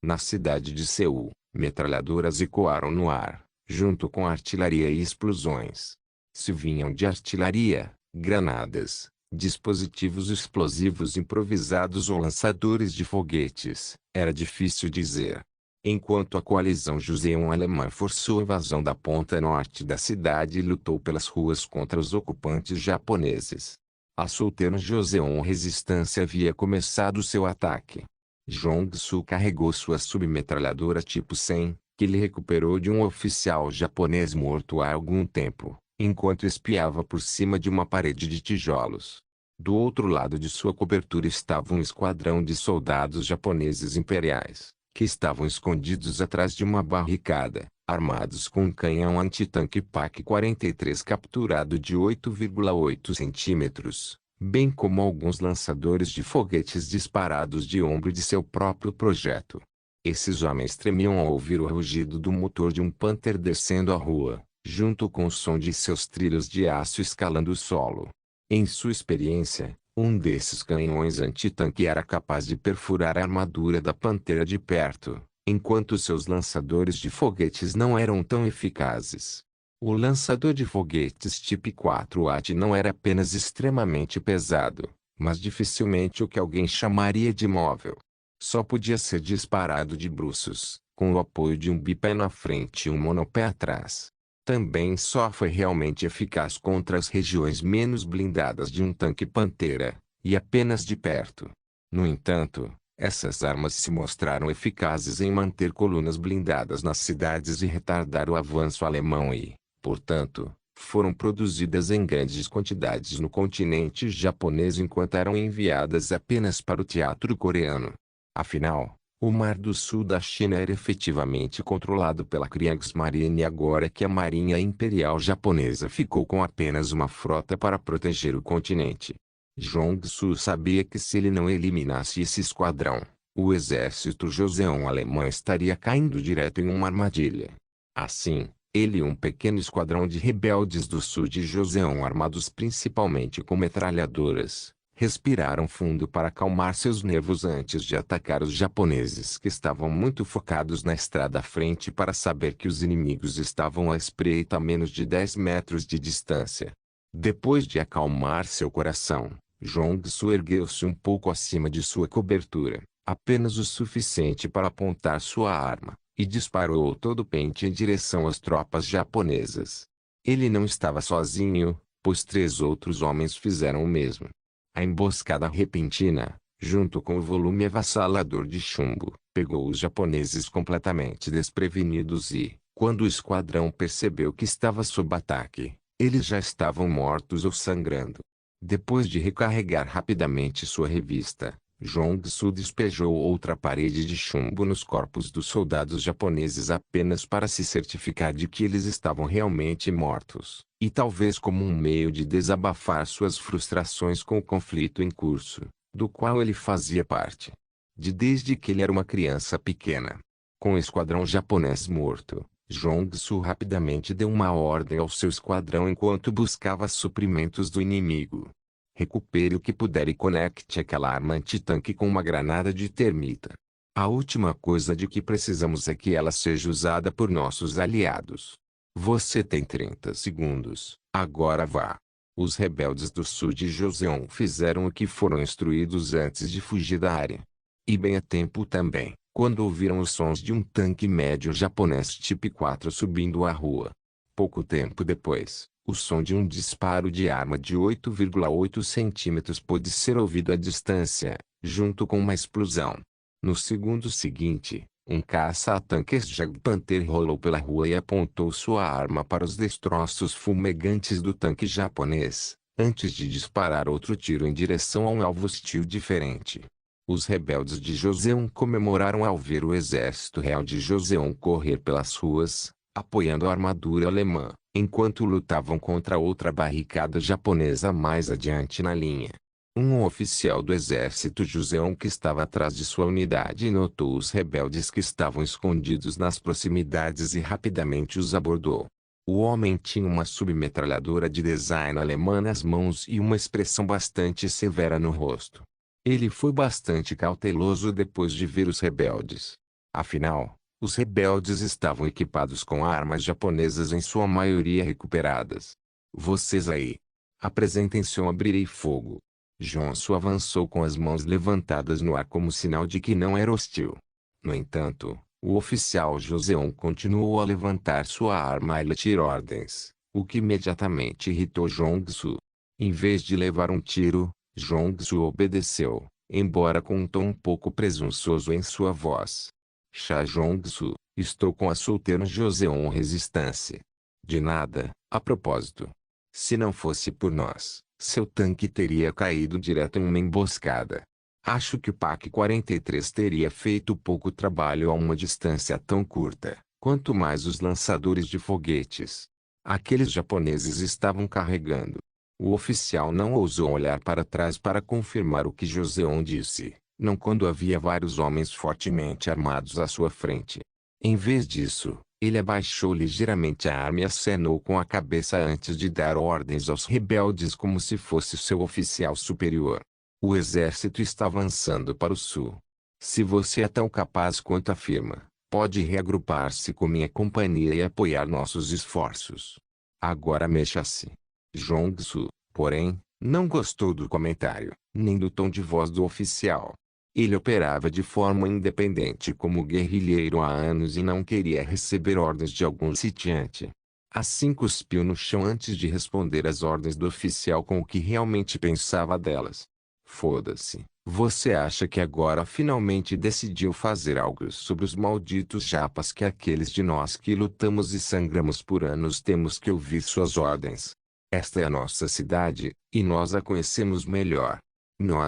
Na cidade de Seul, metralhadoras ecoaram no ar, junto com artilharia e explosões. Se vinham de artilharia, granadas, dispositivos explosivos improvisados ou lançadores de foguetes, era difícil dizer. Enquanto a coalizão Joseon alemã forçou a invasão da ponta norte da cidade e lutou pelas ruas contra os ocupantes japoneses, a solteira Joseon Resistência havia começado seu ataque. Jong-soo carregou sua submetralhadora tipo 100, que ele recuperou de um oficial japonês morto há algum tempo, enquanto espiava por cima de uma parede de tijolos. Do outro lado de sua cobertura estava um esquadrão de soldados japoneses imperiais, que estavam escondidos atrás de uma barricada, armados com um canhão antitanque PaK-43 capturado de 8,8 centímetros, bem como alguns lançadores de foguetes disparados de ombro de seu próprio projeto. Esses homens tremiam ao ouvir o rugido do motor de um Panther descendo a rua, junto com o som de seus trilhos de aço escalando o solo. Em sua experiência, um desses canhões antitanque era capaz de perfurar a armadura da Pantera de perto, enquanto seus lançadores de foguetes não eram tão eficazes. O lançador de foguetes tipo 4AT não era apenas extremamente pesado, mas dificilmente o que alguém chamaria de móvel. Só podia ser disparado de bruços, com o apoio de um bipé na frente e um monopé atrás. Também só foi realmente eficaz contra as regiões menos blindadas de um tanque Pantera, e apenas de perto. No entanto, essas armas se mostraram eficazes em manter colunas blindadas nas cidades e retardar o avanço alemão e, portanto, foram produzidas em grandes quantidades no continente japonês enquanto eram enviadas apenas para o teatro coreano. Afinal, o Mar do Sul da China era efetivamente controlado pela Kriegsmarine agora que a Marinha Imperial Japonesa ficou com apenas uma frota para proteger o continente. Jong-soo sabia que se ele não eliminasse esse esquadrão, o exército Joseon alemão estaria caindo direto em uma armadilha. Assim, ele e um pequeno esquadrão de rebeldes do sul de Joseon armados principalmente com metralhadoras, respiraram fundo para acalmar seus nervos antes de atacar os japoneses que estavam muito focados na estrada à frente para saber que os inimigos estavam à espreita a menos de 10 metros de distância. Depois de acalmar seu coração, Jong-soo ergueu-se um pouco acima de sua cobertura, apenas o suficiente para apontar sua arma, e disparou todo o pente em direção às tropas japonesas. Ele não estava sozinho, pois 3 outros homens fizeram o mesmo. A emboscada repentina, junto com o volume avassalador de chumbo, pegou os japoneses completamente desprevenidos e, quando o esquadrão percebeu que estava sob ataque, eles já estavam mortos ou sangrando. Depois de recarregar rapidamente sua revista, Jong-soo despejou outra parede de chumbo nos corpos dos soldados japoneses apenas para se certificar de que eles estavam realmente mortos, e talvez como um meio de desabafar suas frustrações com o conflito em curso, do qual ele fazia parte. Desde que ele era uma criança pequena. Com o esquadrão japonês morto, Jong-soo rapidamente deu uma ordem ao seu esquadrão enquanto buscava suprimentos do inimigo. Recupere o que puder e conecte aquela arma antitanque com uma granada de termita. A última coisa de que precisamos é que ela seja usada por nossos aliados. Você tem 30 segundos, agora vá. Os rebeldes do sul de Joseon fizeram o que foram instruídos antes de fugir da área. E bem a tempo também, quando ouviram os sons de um tanque médio japonês Type 4 subindo a rua. Pouco tempo depois, o som de um disparo de arma de 8,8 centímetros pôde ser ouvido à distância, junto com uma explosão. No segundo seguinte, um caça-tanques Jagdpanther rolou pela rua e apontou sua arma para os destroços fumegantes do tanque japonês, antes de disparar outro tiro em direção a um alvo hostil diferente. Os rebeldes de Joseon comemoraram ao ver o exército real de Joseon correr pelas ruas, apoiando a armadura alemã, enquanto lutavam contra outra barricada japonesa mais adiante na linha. Um oficial do exército Joseon que estava atrás de sua unidade notou os rebeldes que estavam escondidos nas proximidades e rapidamente os abordou. O homem tinha uma submetralhadora de design alemã nas mãos e uma expressão bastante severa no rosto. Ele foi bastante cauteloso depois de ver os rebeldes. Afinal, os rebeldes estavam equipados com armas japonesas em sua maioria recuperadas. Vocês aí. Apresentem-se ou abrirei fogo. Jong-soo avançou com as mãos levantadas no ar como sinal de que não era hostil. No entanto, o oficial Joseon continuou a levantar sua arma e emitir ordens, o que imediatamente irritou Jong-soo. Em vez de levar um tiro, Jong-soo obedeceu, embora com um tom um pouco presunçoso em sua voz. Cha Jong-soo, estou com a solteira Joseon Resistência. De nada, a propósito. Se não fosse por nós, seu tanque teria caído direto em uma emboscada. Acho que o PAC-43 teria feito pouco trabalho a uma distância tão curta, quanto mais os lançadores de foguetes. Aqueles japoneses estavam carregando. O oficial não ousou olhar para trás para confirmar o que Joseon disse, não quando havia vários homens fortemente armados à sua frente. Em vez disso, ele abaixou ligeiramente a arma e acenou com a cabeça antes de dar ordens aos rebeldes como se fosse seu oficial superior. O exército está avançando para o sul. Se você é tão capaz quanto afirma, pode reagrupar-se com minha companhia e apoiar nossos esforços. Agora mexa-se. Jong-soo, porém, não gostou do comentário, nem do tom de voz do oficial. Ele operava de forma independente como guerrilheiro há anos e não queria receber ordens de algum sitiante. Assim cuspiu no chão antes de responder às ordens do oficial com o que realmente pensava delas. Foda-se, Você acha que agora finalmente decidiu fazer algo sobre os malditos japas, que aqueles de nós que lutamos e sangramos por anos temos que ouvir suas ordens? Esta é a nossa cidade, e nós a conhecemos melhor.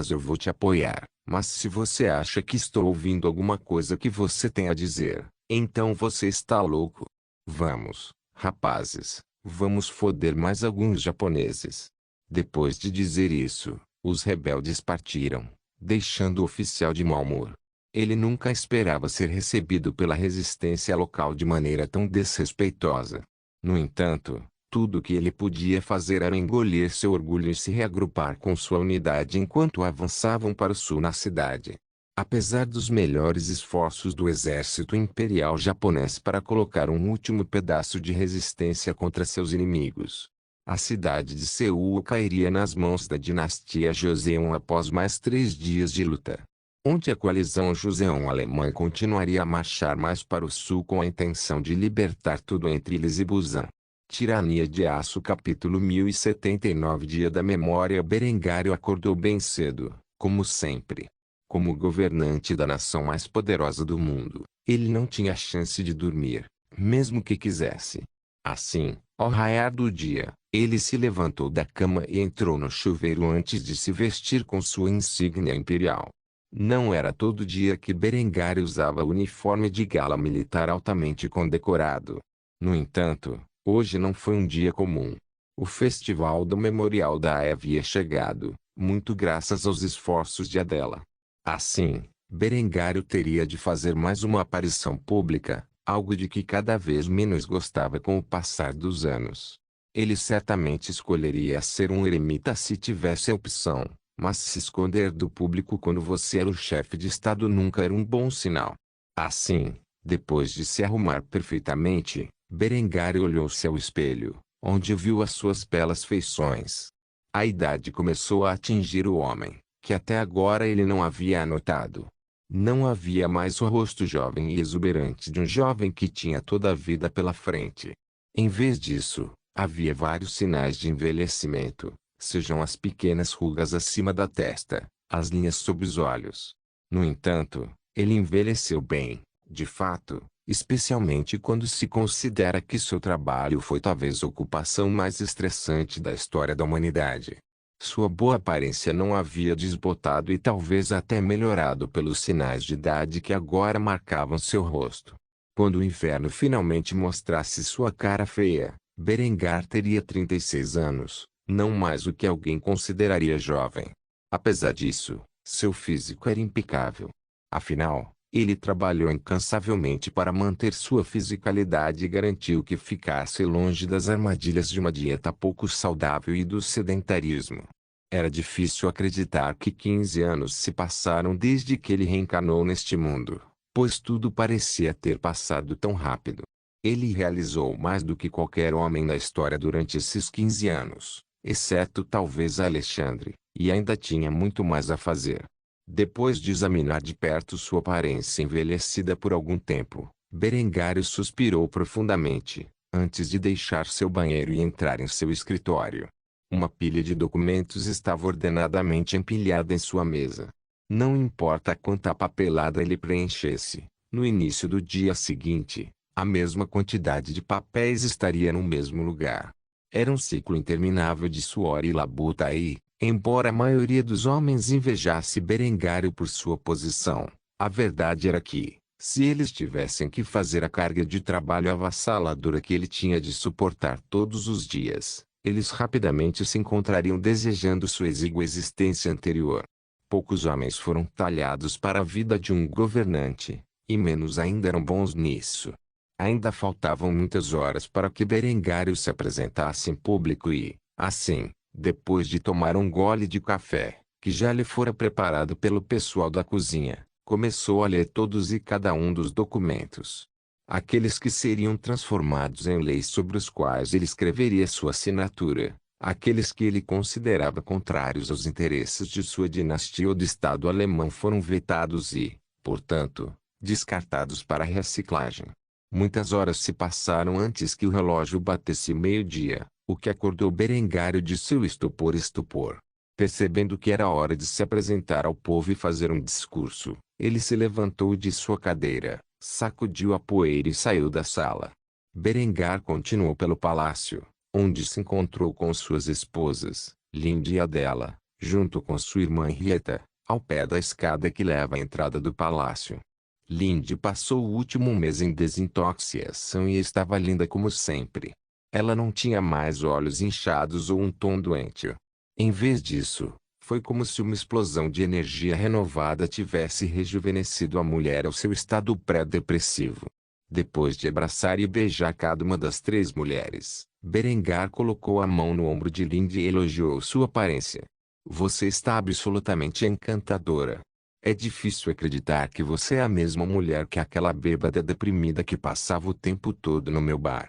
Eu vou te apoiar, mas se você acha que estou ouvindo alguma coisa que você tem a dizer, então você está louco. Vamos, rapazes, vamos foder mais alguns japoneses. Depois de dizer isso, os rebeldes partiram, deixando o oficial de mau humor. Ele nunca esperava ser recebido pela resistência local de maneira tão desrespeitosa. No entanto, tudo o que ele podia fazer era engolir seu orgulho e se reagrupar com sua unidade enquanto avançavam para o sul na cidade. Apesar dos melhores esforços do exército imperial japonês para colocar um último pedaço de resistência contra seus inimigos, a cidade de Seul cairia nas mãos da dinastia Joseon após mais 3 dias de luta, onde a coalizão Joseon-alemã continuaria a marchar mais para o sul com a intenção de libertar tudo entre eles e Busan. Tirania de Aço capítulo 1079 Dia da Memória. Berengário acordou bem cedo, como sempre. Como governante da nação mais poderosa do mundo, ele não tinha chance de dormir, mesmo que quisesse. Assim, ao raiar do dia, ele se levantou da cama e entrou no chuveiro antes de se vestir com sua insígnia imperial. Não era todo dia que Berengário usava uniforme de gala militar altamente condecorado. No entanto, hoje não foi um dia comum. O festival do Memorial da havia chegado, muito graças aos esforços de Adela. Assim, Berengário teria de fazer mais uma aparição pública, algo de que cada vez menos gostava com o passar dos anos. Ele certamente escolheria ser um eremita se tivesse a opção, mas se esconder do público quando você era o chefe de estado nunca era um bom sinal. Assim, depois de se arrumar perfeitamente, Berengário olhou-se ao espelho, onde viu as suas belas feições. A idade começou a atingir o homem, que até agora ele não havia notado. Não havia mais o rosto jovem e exuberante de um jovem que tinha toda a vida pela frente. Em vez disso, havia vários sinais de envelhecimento, sejam as pequenas rugas acima da testa, as linhas sob os olhos. No entanto, ele envelheceu bem, de fato, especialmente quando se considera que seu trabalho foi talvez a ocupação mais estressante da história da humanidade. Sua boa aparência não havia desbotado e talvez até melhorado pelos sinais de idade que agora marcavam seu rosto. Quando o inverno finalmente mostrasse sua cara feia, Berengar teria 36 anos, não mais o que alguém consideraria jovem. Apesar disso, seu físico era impecável. Afinal, ele trabalhou incansavelmente para manter sua fisicalidade e garantiu que ficasse longe das armadilhas de uma dieta pouco saudável e do sedentarismo. Era difícil acreditar que 15 anos se passaram desde que ele reencarnou neste mundo, pois tudo parecia ter passado tão rápido. Ele realizou mais do que qualquer homem da história durante esses 15 anos, exceto talvez Alexandre, e ainda tinha muito mais a fazer. Depois de examinar de perto sua aparência envelhecida por algum tempo, Berengário suspirou profundamente, antes de deixar seu banheiro e entrar em seu escritório. Uma pilha de documentos estava ordenadamente empilhada em sua mesa. Não importa quanta papelada ele preenchesse, no início do dia seguinte, a mesma quantidade de papéis estaria no mesmo lugar. Era um ciclo interminável de suor e labuta e, embora a maioria dos homens invejasse Berengário por sua posição, a verdade era que, se eles tivessem que fazer a carga de trabalho avassaladora que ele tinha de suportar todos os dias, eles rapidamente se encontrariam desejando sua exígua existência anterior. Poucos homens foram talhados para a vida de um governante, e menos ainda eram bons nisso. Ainda faltavam muitas horas para que Berengário se apresentasse em público e, assim, depois de tomar um gole de café, que já lhe fora preparado pelo pessoal da cozinha, começou a ler todos e cada um dos documentos. Aqueles que seriam transformados em leis sobre os quais ele escreveria sua assinatura, aqueles que ele considerava contrários aos interesses de sua dinastia ou do Estado alemão foram vetados e, portanto, descartados para reciclagem. Muitas horas se passaram antes que o relógio batesse meio-dia, o que acordou Berengário de seu estupor. Percebendo que era hora de se apresentar ao povo e fazer um discurso, ele se levantou de sua cadeira, sacudiu a poeira e saiu da sala. Berengar continuou pelo palácio, onde se encontrou com suas esposas, Linde e Adela, junto com sua irmã Henrietta, ao pé da escada que leva à entrada do palácio. Linde passou o último mês em desintoxicação e estava linda como sempre. Ela não tinha mais olhos inchados ou um tom doente. Em vez disso, foi como se uma explosão de energia renovada tivesse rejuvenescido a mulher ao seu estado pré-depressivo. Depois de abraçar e beijar cada uma das três mulheres, Berengar colocou a mão no ombro de Linde e elogiou sua aparência. Você está absolutamente encantadora. É difícil acreditar que você é a mesma mulher que aquela bêbada deprimida que passava o tempo todo no meu bar.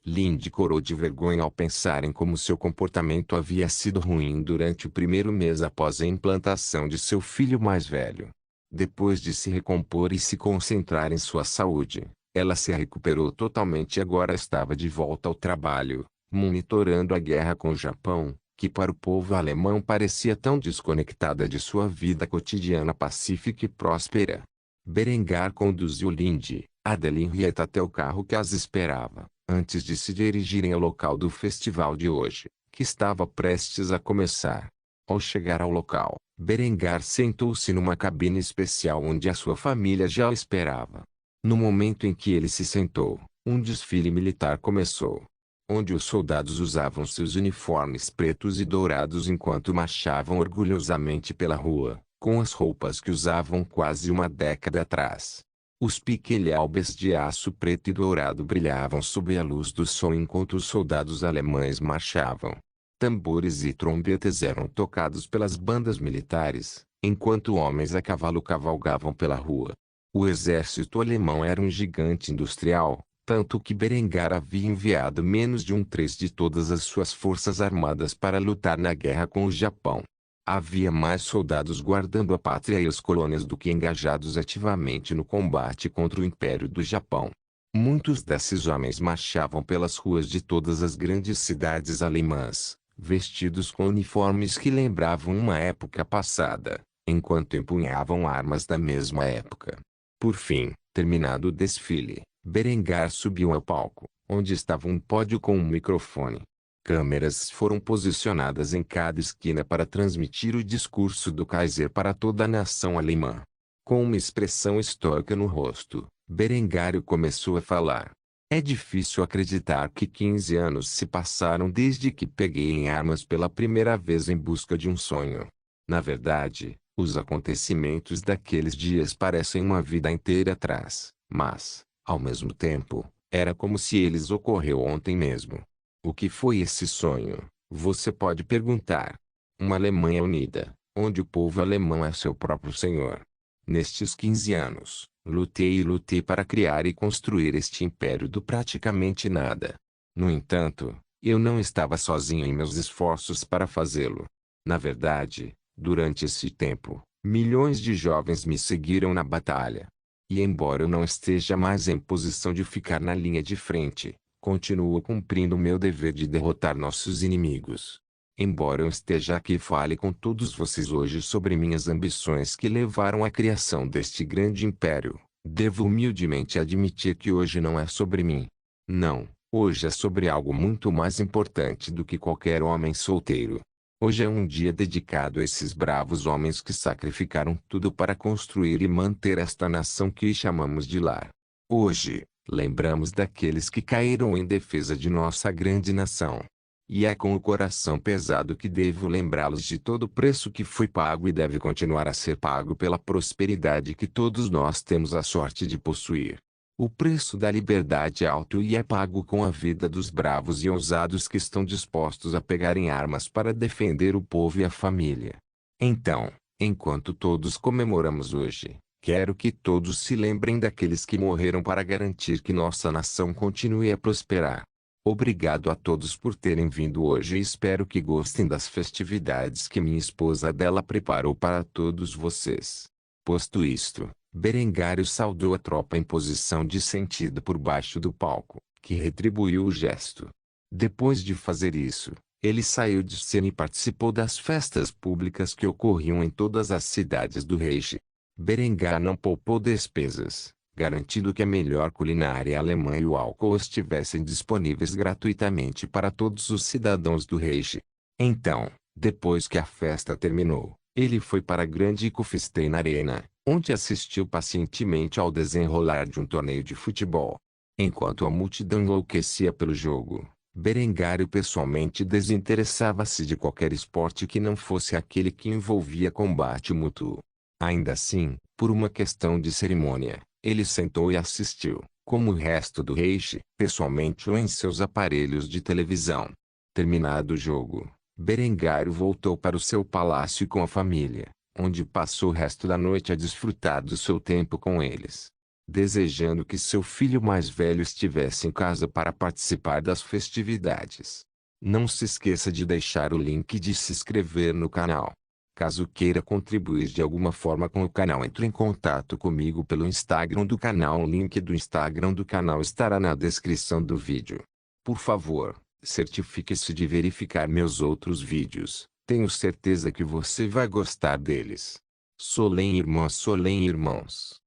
Linde corou de vergonha ao pensar em como seu comportamento havia sido ruim durante o primeiro mês após a implantação de seu filho mais velho. Depois de se recompor e se concentrar em sua saúde, ela se recuperou totalmente e agora estava de volta ao trabalho, monitorando a guerra com o Japão, que para o povo alemão parecia tão desconectada de sua vida cotidiana pacífica e próspera. Berengar conduziu Linde, Adela e Henrietta até o carro que as esperava, antes de se dirigirem ao local do festival de hoje, que estava prestes a começar. Ao chegar ao local, Berengar sentou-se numa cabine especial onde a sua família já o esperava. No momento em que ele se sentou, um desfile militar começou, onde os soldados usavam seus uniformes pretos e dourados enquanto marchavam orgulhosamente pela rua, com as roupas que usavam quase uma década atrás. Os piquelhaubes de aço preto e dourado brilhavam sob a luz do sol enquanto os soldados alemães marchavam. Tambores e trombetas eram tocados pelas bandas militares, enquanto homens a cavalo cavalgavam pela rua. O exército alemão era um gigante industrial, tanto que Berengar havia enviado menos de um terço de todas as suas forças armadas para lutar na guerra com o Japão. Havia mais soldados guardando a pátria e as colônias do que engajados ativamente no combate contra o Império do Japão. Muitos desses homens marchavam pelas ruas de todas as grandes cidades alemãs, vestidos com uniformes que lembravam uma época passada, enquanto empunhavam armas da mesma época. Por fim, terminado o desfile, Berengar subiu ao palco, onde estava um pódio com um microfone. Câmeras foram posicionadas em cada esquina para transmitir o discurso do Kaiser para toda a nação alemã. Com uma expressão estoica no rosto, Berengar começou a falar. É difícil acreditar que 15 anos se passaram desde que peguei em armas pela primeira vez em busca de um sonho. Na verdade, os acontecimentos daqueles dias parecem uma vida inteira atrás, mas, ao mesmo tempo, era como se eles ocorreu ontem mesmo. O que foi esse sonho? Você pode perguntar. Uma Alemanha unida, onde o povo alemão é seu próprio senhor. Nestes 15 anos, lutei e lutei para criar e construir este império do praticamente nada. No entanto, eu não estava sozinho em meus esforços para fazê-lo. Na verdade, durante esse tempo, milhões de jovens me seguiram na batalha. E embora eu não esteja mais em posição de ficar na linha de frente, continuo cumprindo o meu dever de derrotar nossos inimigos. Embora eu esteja aqui e fale com todos vocês hoje sobre minhas ambições que levaram à criação deste grande império, devo humildemente admitir que hoje não é sobre mim. Não, hoje é sobre algo muito mais importante do que qualquer homem solteiro. Hoje é um dia dedicado a esses bravos homens que sacrificaram tudo para construir e manter esta nação que chamamos de lar. Hoje, lembramos daqueles que caíram em defesa de nossa grande nação. E é com o coração pesado que devo lembrá-los de todo o preço que foi pago e deve continuar a ser pago pela prosperidade que todos nós temos a sorte de possuir. O preço da liberdade é alto e é pago com a vida dos bravos e ousados que estão dispostos a pegar em armas para defender o povo e a família. Então, enquanto todos comemoramos hoje, quero que todos se lembrem daqueles que morreram para garantir que nossa nação continue a prosperar. Obrigado a todos por terem vindo hoje e espero que gostem das festividades que minha esposa Adela preparou para todos vocês. Posto isto, Berengário saudou a tropa em posição de sentido por baixo do palco, que retribuiu o gesto. Depois de fazer isso, Ele saiu de cena e participou das festas públicas que ocorriam em todas as cidades do Reich. Berengar não poupou despesas, garantindo que a melhor culinária alemã e o álcool estivessem disponíveis gratuitamente para todos os cidadãos do Reich. Então, depois que a festa terminou, ele foi para a grande Kufstein Arena, onde assistiu pacientemente ao desenrolar de um torneio de futebol. Enquanto a multidão enlouquecia pelo jogo, Berengário pessoalmente desinteressava-se de qualquer esporte que não fosse aquele que envolvia combate mútuo. Ainda assim, por uma questão de cerimônia, ele sentou e assistiu, como o resto do Reich, pessoalmente ou em seus aparelhos de televisão. Terminado o jogo, Berengário voltou para o seu palácio com a família, onde passou o resto da noite a desfrutar do seu tempo com eles, desejando que seu filho mais velho estivesse em casa para participar das festividades. Não se esqueça de deixar o link de se inscrever no canal. Caso queira contribuir de alguma forma com o canal, entre em contato comigo pelo Instagram do canal. O link do Instagram do canal estará na descrição do vídeo. Por favor, certifique-se de verificar meus outros vídeos. Tenho certeza que você vai gostar deles. Solem irmãos.